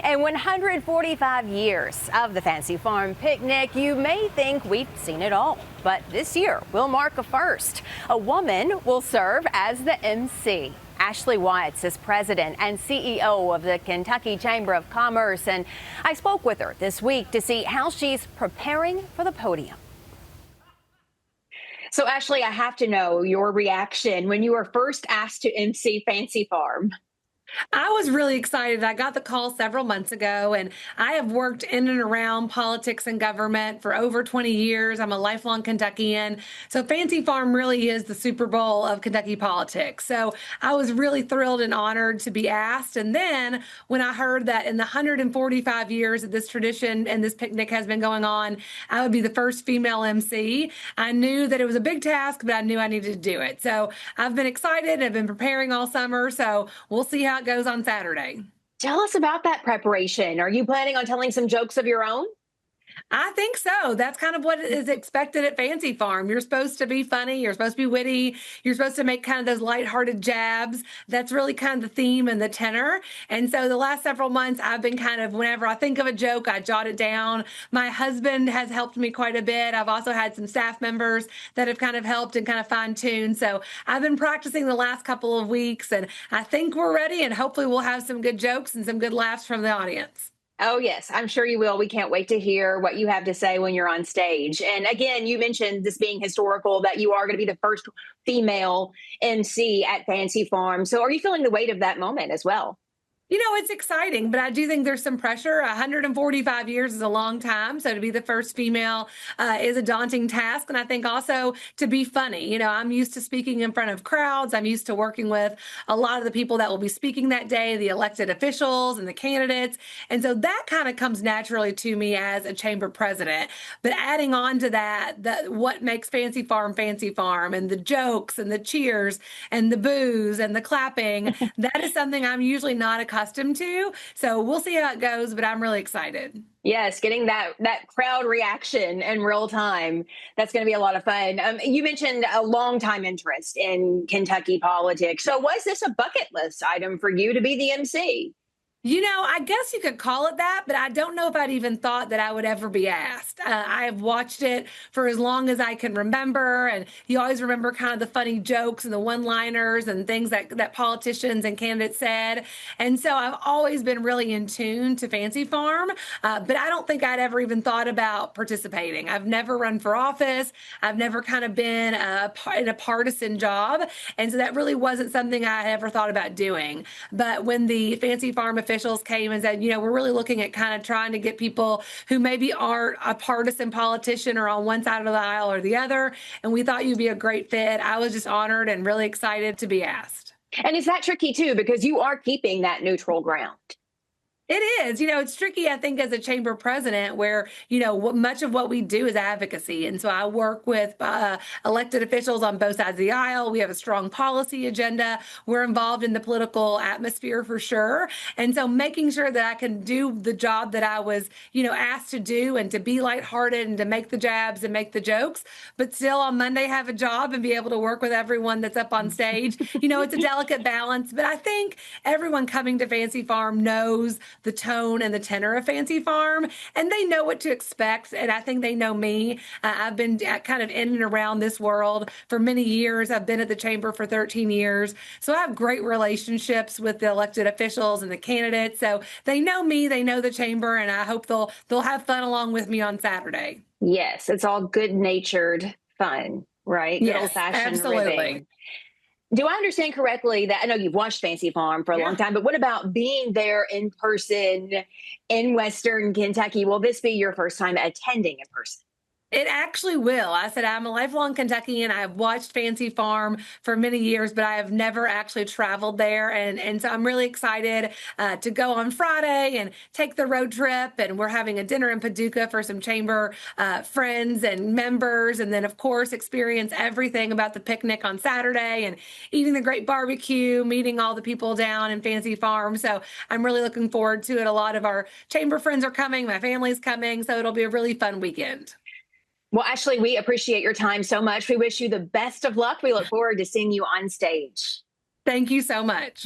In 145 years of the Fancy Farm Picnic, you may think we've seen it all, but this year will mark a first. A woman will serve as the MC. Ashley Watts is president and CEO of the Kentucky Chamber of Commerce, and I spoke with her this week to see how she's preparing for the podium. So, Ashley, I have to know your reaction when you were first asked to MC Fancy Farm. I was really excited. I got the call several months ago, and I have worked in and around politics and government for over 20 years. I'm a lifelong Kentuckian. So Fancy Farm really is the Super Bowl of Kentucky politics. So I was really thrilled and honored to be asked. And then when I heard that in the 145 years that this tradition and this picnic has been going on, I would be the first female MC, I knew that it was a big task, but I knew I needed to do it. So I've been excited. I've been preparing all summer. So we'll see how it goes on Saturday. Tell us about that preparation. Are you planning on telling some jokes of your own? I think so. That's kind of what is expected at Fancy Farm. You're supposed to be funny. You're supposed to be witty. You're supposed to make kind of those lighthearted jabs. That's really kind of the theme and the tenor. And so the last several months, I've been kind of, whenever I think of a joke, I jot it down. My husband has helped me quite a bit. I've also had some staff members that have kind of helped and kind of fine-tuned. So I've been practicing the last couple of weeks, and I think we're ready, and hopefully we'll have some good jokes and some good laughs from the audience. Oh, yes, I'm sure you will. We can't wait to hear what you have to say when you're on stage. And again, you mentioned this being historical, that you are going to be the first female MC at Fancy Farm. So are you feeling the weight of that moment as well? You know, it's exciting, but I do think there's some pressure. 145 years is a long time. So to be the first female is a daunting task. And I think also to be funny. You know, I'm used to speaking in front of crowds. I'm used to working with a lot of the people that will be speaking that day, the elected officials and the candidates. And so that kind of comes naturally to me as a chamber president. But adding on to that, what makes Fancy Farm and the jokes and the cheers and the boos and the clapping, that is something I'm usually not accustomed to. So we'll see how it goes, but I'm really excited. Yes, getting that crowd reaction in real time. That's going to be a lot of fun. You mentioned a long time interest in Kentucky politics. So was this a bucket list item for you to be the MC? You know, I guess you could call it that, but I don't know if I'd even thought that I would ever be asked. I have watched it for as long as I can remember, and you always remember kind of the funny jokes and the one-liners and things that politicians and candidates said. And so I've always been really in tune to Fancy Farm, but I don't think I'd ever even thought about participating. I've never run for office. I've never kind of been in a partisan job, and so that really wasn't something I had ever thought about doing. But when the Fancy Farm officials came and said, you know, we're really looking at kind of trying to get people who maybe aren't a partisan politician or on one side of the aisle or the other, and we thought you'd be a great fit. I was just honored and really excited to be asked. And is that tricky too? Because you are keeping that neutral ground. It is. You know, it's tricky, I think, as a chamber president where, you know, much of what we do is advocacy. And so I work with elected officials on both sides of the aisle. We have a strong policy agenda. We're involved in the political atmosphere for sure. And so making sure that I can do the job that I was, you know, asked to do and to be lighthearted and to make the jabs and make the jokes, but still on Monday have a job and be able to work with everyone that's up on stage. You know, it's a delicate balance, but I think everyone coming to Fancy Farm knows the tone and the tenor of Fancy Farm, and they know what to expect. And I think they know me. I've been kind of in and around this world for many years. I've been at the chamber for 13 years. So I have great relationships with the elected officials and the candidates. So they know me, they know the chamber, and I hope they'll have fun along with me on Saturday. Yes, it's all good-natured fun, right? Good Yes, old-fashioned absolutely. ribbing. Do I understand correctly that I know you've watched Fancy Farm for a long Yeah. time, but what about being there in person in Western Kentucky? Will this be your first time attending in person? It actually will. I said I'm a lifelong Kentuckian. I've watched Fancy Farm for many years, but I have never actually traveled there. And so I'm really excited to go on Friday and take the road trip. And we're having a dinner in Paducah for some chamber friends and members. And then, of course, experience everything about the picnic on Saturday and eating the great barbecue, meeting all the people down in Fancy Farm. So I'm really looking forward to it. A lot of our chamber friends are coming. My family's coming. So it'll be a really fun weekend. Well, Ashley, we appreciate your time so much. We wish you the best of luck. We look forward to seeing you on stage. Thank you so much.